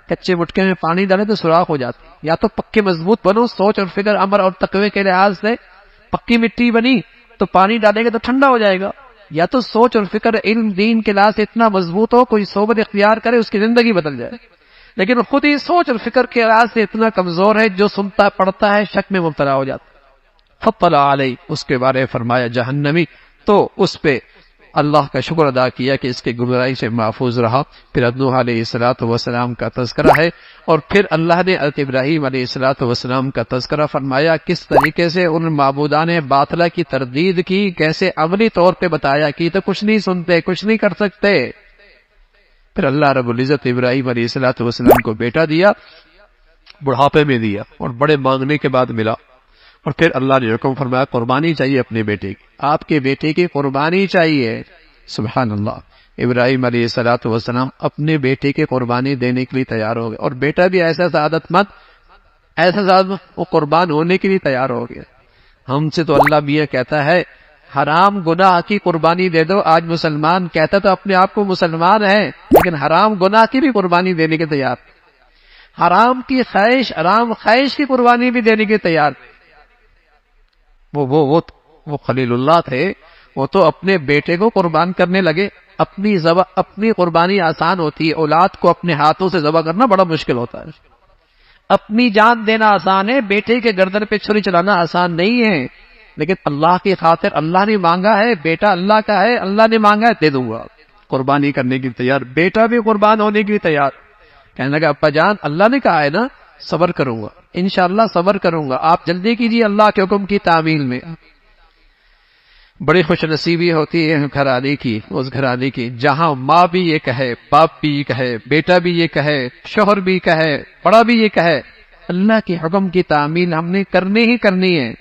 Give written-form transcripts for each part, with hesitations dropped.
کچے مٹکے میں پانی ڈالے تو سوراخ ہو جاتی. یا تو پکے مضبوط بنو، سوچ اور فکر امر اور تقوی کے لحاظ سے پکی مٹی بنی تو پانی ڈالے گا تو ٹھنڈا ہو جائے گا. یا تو سوچ اور فکر علم دین کے لحاظ سے اتنا مضبوط ہو، کوئی صحبت اختیار کرے اس کی زندگی بدل جائے. لیکن خود ہی سوچ اور فکر کے لحاظ سے اتنا کمزور ہے، جو سنتا پڑھتا ہے شک میں مبتلا ہو جاتا. فطلع علیہ، اس کے بارے فرمایا جہنمی، تو اس پہ اللہ کا شکر ادا کیا کہ اس کے گمراہی سے محفوظ رہا. پھر نوح علیہ السلام کا تذکرہ ہے، اور پھر اللہ نے حضرت ابراہیم علیہ السلام کا تذکرہ فرمایا کس طریقے سے ان معبودان باطلہ کی تردید کی، کیسے عملی طور پہ بتایا کہ تو کچھ نہیں سنتے، کچھ نہیں کر سکتے. پھر اللہ رب العزت ابراہیم علیہ السلام کو بیٹا دیا، بڑھاپے میں دیا اور بڑے مانگنے کے بعد ملا. اور پھر اللہ نے حکم فرمایا قربانی چاہیے اپنے بیٹے کی، آپ کے بیٹے کی قربانی چاہیے. سبحان اللہ، ابراہیم علیہ السلام اپنے بیٹے کی قربانی دینے کے لیے تیار ہو گئے، اور بیٹا بھی ایسا سعادت مند وہ قربان ہونے کے لیے تیار ہو گیا. ہم سے تو اللہ میاں کہتا ہے حرام گناہ کی قربانی دے دو. آج مسلمان کہتا تو اپنے آپ کو مسلمان ہے، لیکن حرام گناہ کی بھی قربانی دینے کے تیار، حرام کی خواہش، حرام خواہش کی قربانی بھی دینے کے تیار. وہ خلیل اللہ تھے، وہ تو اپنے بیٹے کو قربان کرنے لگے. اپنی قربانی آسان ہوتی ہے، اولاد کو اپنے ہاتھوں سے ذبح کرنا بڑا مشکل ہوتا ہے. اپنی جان دینا آسان ہے، بیٹے کے گردن پہ چھری چلانا آسان نہیں ہے. لیکن اللہ کی خاطر، اللہ نے مانگا ہے، بیٹا اللہ کا ہے، اللہ نے مانگا ہے دے دوں گا. قربانی کرنے کی تیار، بیٹا بھی قربان ہونے کی تیار. کہنے لگا ابا جان اللہ نے کہا ہے نا صبر کروں گا، انشاءاللہ صبر کروں گا، آپ جلدی کیجیے اللہ کے حکم کی تعمیل میں. بڑی خوش نصیبی ہوتی ہے گھرانے کی، اس گھرانے کی جہاں ماں بھی یہ کہے، باپ بھی یہ کہے، بیٹا بھی یہ کہے، شوہر بھی کہے، بڑا بھی یہ کہے اللہ کے حکم کی تعمیل ہم نے کرنی ہی کرنی ہے.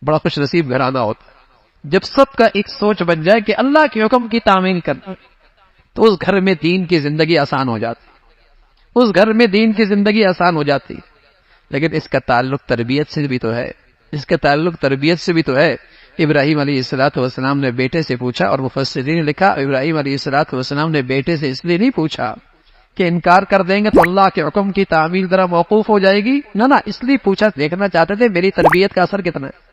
بڑا خوش نصیب گھرانہ ہوتا ہے جب سب کا ایک سوچ بن جائے کہ اللہ کے حکم کی تعمیل کرنا، تو اس گھر میں دین کی زندگی آسان ہو جاتی، اس گھر میں دین کی زندگی آسان ہو جاتی. لیکن اس کا تعلق تربیت سے بھی تو ہے، اس کا تعلق تربیت سے بھی تو ہے. ابراہیم علیہ السلام نے بیٹے سے پوچھا، اور مفسرین نے لکھا ابراہیم علیہ السلام نے بیٹے سے اس لیے نہیں پوچھا کہ انکار کر دیں گے تو اللہ کے حکم کی تعمیل ذرا موقوف ہو جائے گی، نہ اس لیے پوچھا، دیکھنا چاہتے تھے میری تربیت کا اثر کتنا ہے،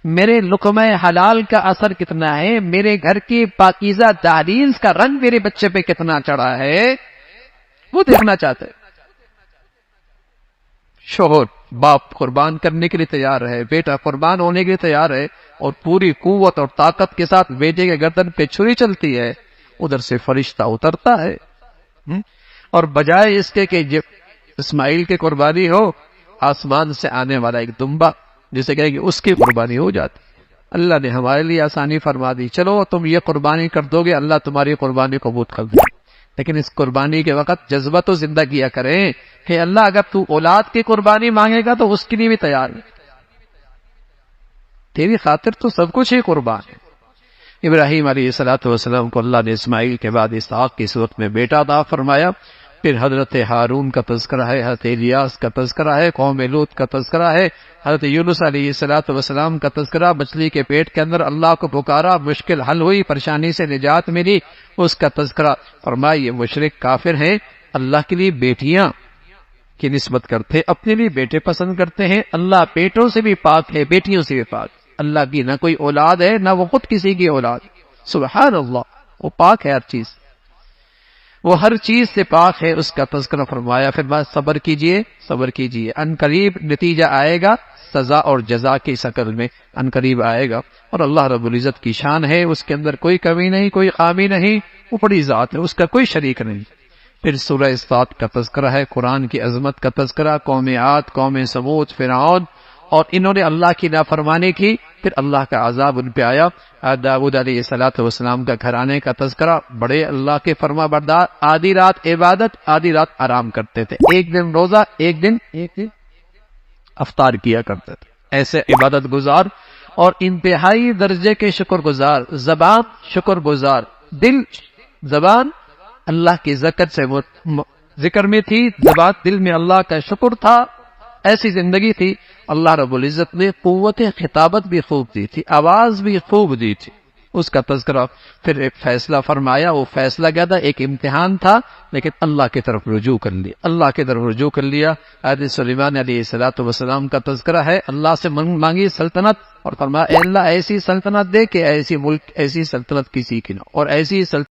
میرے لقمہ حلال کا اثر کتنا ہے، میرے گھر کی پاکیزہ دہلیز کا رنگ میرے بچے پہ کتنا چڑھا ہے، وہ دیکھنا چاہتے. شوہر باپ قربان کرنے کے لیے تیار ہے، بیٹا قربان ہونے کے لیے تیار ہے، اور پوری قوت اور طاقت کے ساتھ بیٹے کے گردن پہ چھری چلتی ہے. ادھر سے فرشتہ اترتا ہے، اور بجائے اس کے کہ اسماعیل کی قربانی ہو، آسمان سے آنے والا ایک دمبا جسے کہے کہ اس کی قربانی ہو جاتی. اللہ نے ہمارے لیے آسانی فرما دی، چلو تم یہ قربانی کر دو گے، اللہ تمہاری قربانی قبول کر دے. لیکن اس قربانی کے وقت جذبہ تو زندہ کیا کریں کہ اللہ اگر تو اولاد کی قربانی مانگے گا تو اس کے لیے بھی تیار ہے، تیری خاطر تو سب کچھ ہی قربان ہے. ابراہیم علیہ السلام کو اللہ نے اسماعیل کے بعد اسحاق کی صورت میں بیٹا عطا فرمایا. پھر حضرت ہارون کا تذکرہ ہے، حضرت الیاس کا تذکرہ ہے، قوم لوط کا تذکرہ ہے، حضرت یونس علیہ السلام کا تذکرہ، مچھلی کے پیٹ کے اندر اللہ کو پکارا، مشکل حل ہوئی، پریشانی سے نجات ملی، اس کا تذکرہ. فرمایا یہ مشرک کافر ہیں، اللہ کے لیے بیٹیاں کی نسبت کرتے، اپنے لیے بیٹے پسند کرتے ہیں. اللہ بیٹوں سے بھی پاک ہے، بیٹیوں سے بھی پاک. اللہ کی نہ کوئی اولاد ہے، نہ وہ خود کسی کی اولاد. سبحان اللہ، وہ پاک ہے ہر چیز، وہ ہر چیز سے پاک ہے. اس کا تذکرہ فرمایا. پھر بات صبر کیجئے، صبر کیجئے، ان قریب نتیجہ آئے گا، سزا اور جزا کی شکل میں ان قریب آئے گا. اور اللہ رب العزت کی شان ہے، اس کے اندر کوئی کمی نہیں، کوئی خامی نہیں، وہ بڑی ذات ہے، اس کا کوئی شریک نہیں. پھر سورہ صاد کا تذکرہ ہے، قرآن کی عظمت کا تذکرہ، قوم عاد، قوم ثمود، فرعون، اور انہوں نے اللہ کی نافرمانی کی، پھر اللہ کا عذاب ان پہ آیا. داؤد علیہ السلام کا گھرانے کا تذکرہ، بڑے اللہ کے فرما بردار، آدھی رات عبادت، آدھی رات آرام کرتے تھے، ایک دن روزہ، ایک دن افطار کیا کرتے تھے. ایسے عبادت گزار اور انتہائی درجے کے شکر گزار. زبان شکر گزار، دل، زبان اللہ کی ذکر میں تھی، زبان دل میں اللہ کا شکر تھا. ایسی زندگی تھی. اللہ رب العزت نے قوت خطابت بھی خوب دی تھی، آواز بھی خوب دی تھی. اس کا تذکرہ، پھر ایک فیصلہ فرمایا. وہ فیصلہ کیا تھا؟ ایک امتحان تھا، لیکن اللہ کی طرف رجوع کر لیا، اللہ کی طرف رجوع کر لیا. حضرت سلیمان علیہ السلام کا تذکرہ ہے، اللہ سے مانگی سلطنت، اور فرمایا اے اللہ ایسی سلطنت دے کہ ایسی ملک، ایسی سلطنت کسی کی نہ، اور ایسی سلطنت